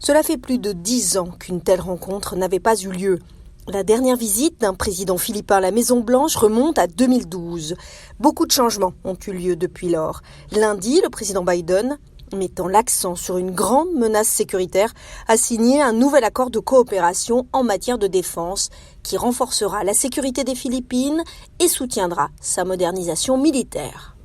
Cela fait plus de 10 ans qu'une telle rencontre n'avait pas eu lieu. La dernière visite d'un président philippin à la Maison-Blanche remonte à 2012. Beaucoup de changements ont eu lieu depuis lors. Lundi, le président Biden, mettant l'accent sur une grande menace sécuritaire, a signé un nouvel accord de coopération en matière de défense qui renforcera la sécurité des Philippines et soutiendra sa modernisation militaire.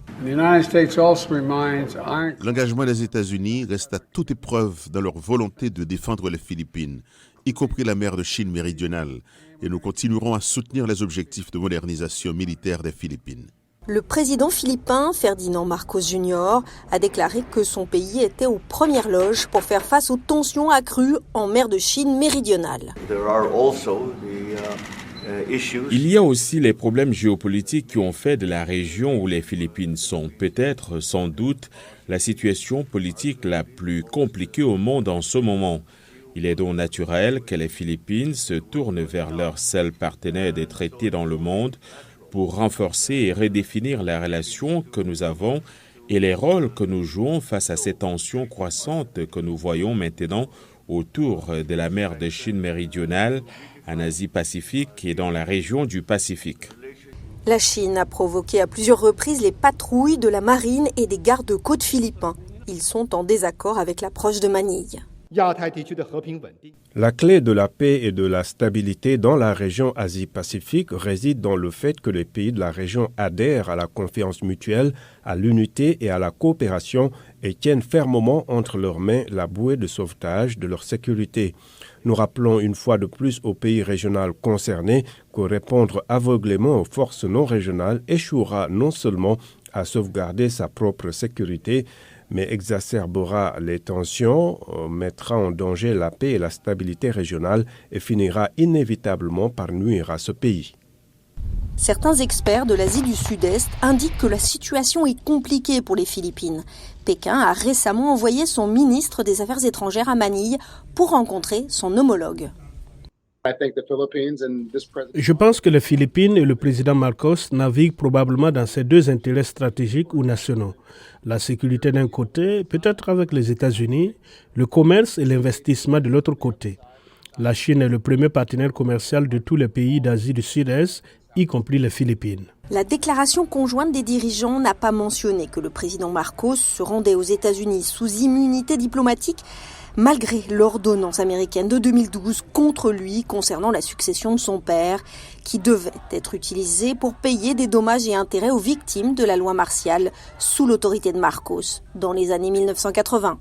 L'engagement des États-Unis reste à toute épreuve dans leur volonté de défendre les Philippines, y compris la mer de Chine méridionale, et nous continuerons à soutenir les objectifs de modernisation militaire des Philippines. Le président philippin Ferdinand Marcos Jr. a déclaré que son pays était aux premières loges pour faire face aux tensions accrues en mer de Chine méridionale. Il y a aussi les problèmes géopolitiques qui ont fait de la région où les Philippines sont peut-être, sans doute, la situation politique la plus compliquée au monde en ce moment. Il est donc naturel que les Philippines se tournent vers leur seul partenaire des traités dans le monde pour renforcer et redéfinir la relation que nous avons et les rôles que nous jouons face à ces tensions croissantes que nous voyons maintenant autour de la mer de Chine méridionale, en Asie-Pacifique et dans la région du Pacifique. La Chine a provoqué à plusieurs reprises les patrouilles de la marine et des gardes-côtes philippins. Ils sont en désaccord avec l'approche de Manille. La clé de la paix et de la stabilité dans la région Asie-Pacifique réside dans le fait que les pays de la région adhèrent à la confiance mutuelle, à l'unité et à la coopération et tiennent fermement entre leurs mains la bouée de sauvetage de leur sécurité. Nous rappelons une fois de plus aux pays régionaux concernés que répondre aveuglément aux forces non régionales échouera non seulement à sauvegarder sa propre sécurité, mais exacerbera les tensions, mettra en danger la paix et la stabilité régionale et finira inévitablement par nuire à ce pays. Certains experts de l'Asie du Sud-Est indiquent que la situation est compliquée pour les Philippines. Pékin a récemment envoyé son ministre des Affaires étrangères à Manille pour rencontrer son homologue. Je pense que les Philippines et le président Marcos naviguent probablement dans ces deux intérêts stratégiques ou nationaux. La sécurité d'un côté, peut-être avec les États-Unis, le commerce et l'investissement de l'autre côté. La Chine est le premier partenaire commercial de tous les pays d'Asie du Sud-Est, y compris les Philippines. La déclaration conjointe des dirigeants n'a pas mentionné que le président Marcos se rendait aux États-Unis sous immunité diplomatique, malgré l'ordonnance américaine de 2012 contre lui concernant la succession de son père, qui devait être utilisée pour payer des dommages et intérêts aux victimes de la loi martiale sous l'autorité de Marcos dans les années 1980.